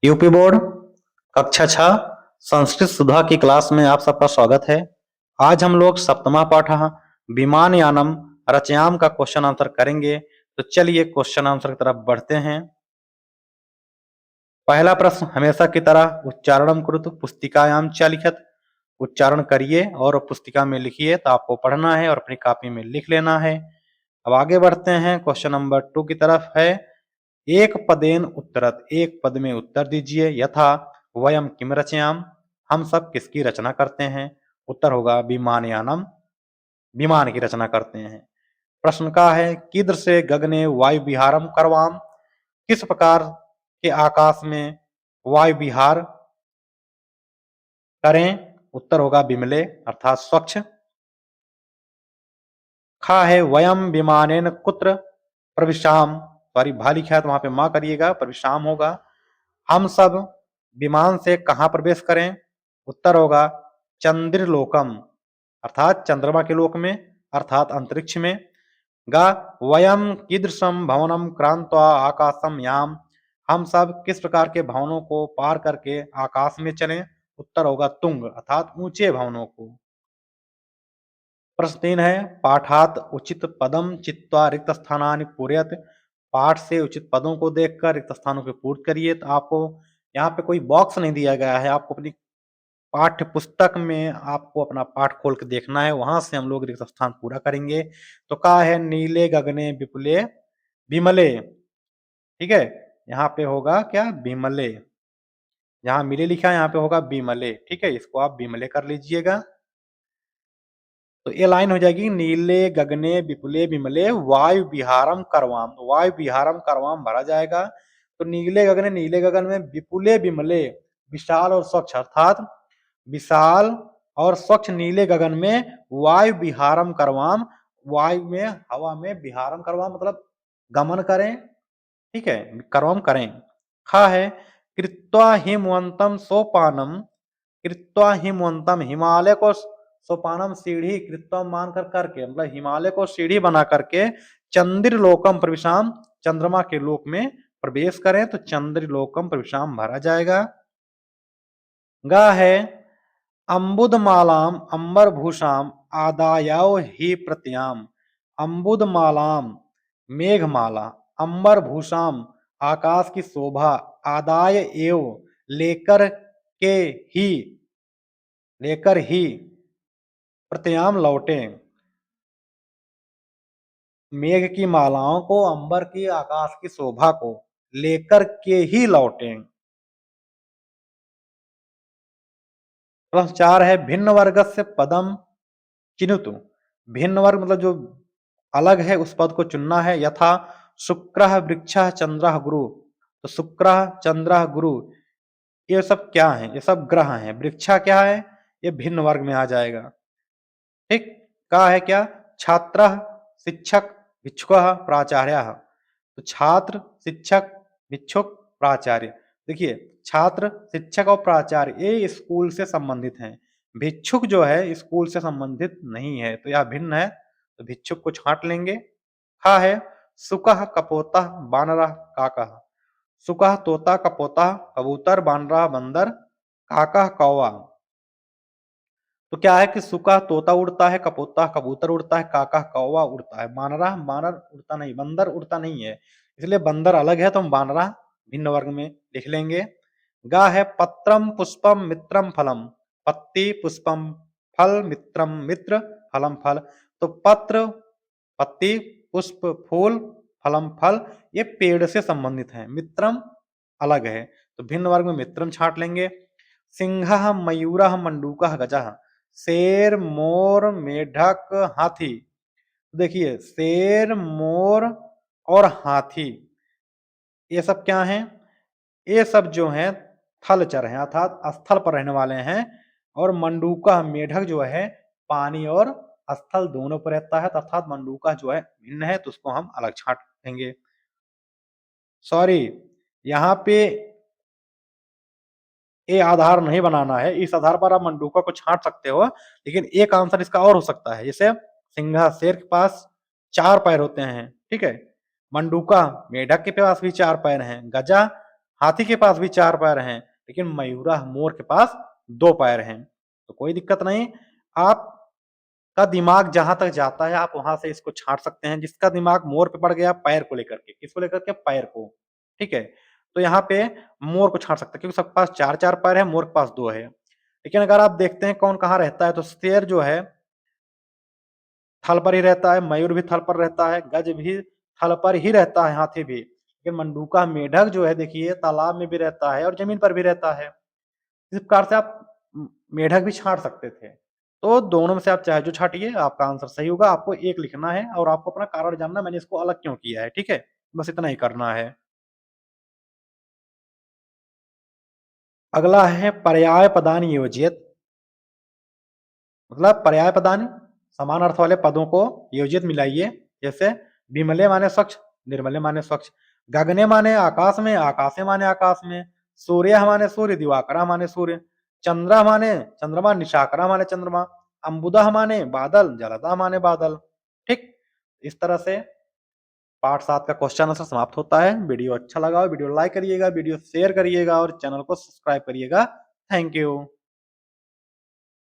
UP board कक्षा 6 संस्कृत सुधा की class में आप सबका स्वागत है। आज हम लोग सप्तमा पाठ विमानयानम रचयाम का क्वेश्चन आंसर करेंगे। तो चलिए क्वेश्चन आंसर की तरफ बढ़ते हैं। पहला प्रश्न हमेशा की तरह उच्चारणम कुरुतु पुस्तिकायाम च लिखत। उच्चारण करिए और पुस्तिका में लिखिए। तो आपको पढ़ना है और अपनी कॉपी में लिख लेना है। अब आगे बढ़ते हैं। क्वेश्चन नंबर 2 की तरफ है। एक पदेन उत्तरत, एक पद में उत्तर दीजिए। यथा वयम किम रचयाम, हम सब किसकी रचना करते हैं। उत्तर होगा विमानयानम, विमान की रचना करते हैं। प्रश्न का है कीदृशे गगने वायु विहारम करवाम, किस प्रकार के आकाश में वायु विहार करें। उत्तर होगा विमले अर्थात स्वच्छ। खा है वयम विमानेन कुत्र प्रविशाम, सॉरी भा लिखा है तो वहां पे मां करिएगा, प्रविशाम होगा। हम सब विमान से कहां प्रवेश करें। उत्तर होगा चंद्रलोकम अर्थात चंद्रमा के लोक में अर्थात अंतरिक्ष में। गा वयम कीदृशम भवनम क्रांत्वा आकाशम याम, हम सब किस प्रकार के भवनों को पार करके आकाश में चलें। उत्तर होगा तुंग अर्थात ऊंचे भवनों को। प्रश्न 3 है पाठात उचित पदम चित्वा रिक्त स्थानानि पूरयत, पाठ से उचित पदों को देखकर रिक्त स्थानों को पूर्त करिए। तो आपको यहाँ पे कोई बॉक्स नहीं दिया गया है, आपको अपनी पाठ्य पुस्तक में आपको अपना पाठ खोल के देखना है, वहां से हम लोग रिक्त स्थान पूरा करेंगे। तो का है नीले गगने विपुले विमले, ठीक है, यहाँ पे होगा क्या विमले, जहां मिले लिखा है यहाँ पे होगा विमले, ठीक है, इसको आप विमले कर लीजिएगा। तो ये लाइन हो जाएगी नीले गगने विपुले विमले वायु विहारम करवाम, तो वायु विहारम करवाम भरा जाएगा। तो नीले गगने, नीले गगन में, विपुले विमले विशाल और स्वच्छ अर्थात विशाल और स्वच्छ नीले गगन में वायु विहारम करवाम, वायु में हवा में विहारम करवाम मतलब गमन करें, ठीक है, करवम करें। खा है कृत्वा हिमवंतम सोपानम, कृत्वा हिमवंतम हिमालय को सोपानम सीढ़ी, कृत्वम मानकर करके मतलब हिमालय को सीढ़ी बना करके चंद्रलोकम प्रविशाम, चंद्रमा के लोक में प्रवेश करें। तो चंद्रलोकम प्रविशाम भरा जाएगा। गा है अम्बुदमालाम अंबरभूषाम आदायाव ही प्रत्याम, अम्बुदमालाम मेघमाला, अंबरभूषाम आकाश की शोभा, आदाय एव लेकर के ही, लेकर ही प्रत्याम लौटे, मेघ की मालाओं को, अंबर की आकाश की शोभा को लेकर के ही लौटे। प्रश्न 4 है भिन्न वर्ग से पदम चिनुतु, भिन्न वर्ग मतलब जो अलग है उस पद को चुनना है। यथा शुक्र वृक्ष चंद्र गुरु, तो शुक्र चंद्र गुरु ये सब क्या है, ये सब ग्रह हैं। वृक्षा क्या है, ये भिन्न वर्ग में आ जाएगा, ठीक। का है क्या छात्र शिक्षक भिक्षुक प्राचार्य, तो छात्र शिक्षक भिक्षुक प्राचार्य, देखिए छात्र शिक्षक और प्राचार्य ये स्कूल से संबंधित हैं, भिक्षुक जो है स्कूल से संबंधित नहीं है, तो यह भिन्न है, तो भिक्षुक को छांट लेंगे। खा है सुकह कपोतः बानरः काकः, सुकह तोता कपोतः कबूतर बानरः बंदर काकः कौवा, तो क्या है कि सुका तोता उड़ता है, कपोता कबूतर उड़ता है, काका कौवा उड़ता है, बानरा बानर उड़ता नहीं, बंदर उड़ता नहीं है, इसलिए बंदर अलग है तो हम बानरा भिन्न वर्ग में लिख लेंगे। गा है पत्रम पुष्पम मित्रम फलम, पत्ती पुष्पम फल मित्रम मित्र फलम फल, तो पत्र पत्ती पुष्प फूल फलम फल ये पेड़ से संबंधित है, मित्रम अलग है, तो भिन्न वर्ग में मित्रम छांट लेंगे। सिंह मयूर मंडूक गजः, शेर मोर मेढक हाथी, देखिए शेर मोर और हाथी ये सब क्या हैं, ये सब जो हैं थलचर हैं अर्थात स्थल पर रहने वाले हैं, और मंडूका मेढक जो है पानी और स्थल दोनों पर रहता है, अर्थात मंडूका जो है भिन्न है, तो उसको हम अलग छांट देंगे। सॉरी यहाँ पे ये आधार नहीं बनाना है, इस आधार पर आप मंडूका को छांट सकते हो, लेकिन एक आंसर इसका और हो सकता है, जैसे सिंघा शेर के पास 4 पैर होते हैं, ठीक है, मंडूका मेढक के पास भी 4 पैर हैं, गजा हाथी के पास भी 4 पैर हैं, लेकिन मयूरा मोर के पास 2 पैर हैं। तो कोई दिक्कत नहीं, आपका दिमाग जहाँ तक जाता है आप वहाँ से इसको छाँट सकते हैं। जिसका दिमाग मोर पे पड़ गया पैर को लेकर के, किसको लेकर के? पैर को, ठीक है? तो यहाँ पे मोर को छाँट सकते हैं क्योंकि सबके पास 4-4 पैर है, मोर के पास 2 है। लेकिन अगर आप देखते हैं कौन कहाँ रहता है, तो शेर जो है थल पर ही रहता है, मयूर भी थल पर रहता है, गज भी थल पर ही रहता है, हाथी भी। लेकिन मंडूका मेढक जो है देखिए तालाब में भी रहता है और ज़मीन पर भी रहता है। इस प्रकार से आप मेढक भी छाँट सकते थे। तो दोनों में से आप चाहे जो छाँटिए, आपका आंसर सही होगा। आपको एक लिखना है और आपको अपना कारण जानना मैंने इसको अलग क्यों किया है, ठीक है? बस इतना ही करना है। अगला है पर्यायपदानि योजयेत्। मतलब पर्यायपदानि समान अर्थ वाले पदों को योजित मिलाइए। जैसे विमले माने स्वच्छ, निर्मले माने स्वच्छ, गगने माने आकाश में, आकाशे माने आकाश में, सूर्यः माने सूर्य, दिवाकरः माने सूर्य, चंद्रः माने चंद्रमा, निशाकरः माने चंद्रमा, अम्बुदः माने बादल, जलदः माने बादल। ठीक? इस तरह से पार्ट 7 का क्वेश्चन आंसर समाप्त होता है। वीडियो अच्छा लगा हो वीडियो लाइक करिएगा, वीडियो शेयर करिएगा और चैनल को सब्सक्राइब करिएगा। Thank you.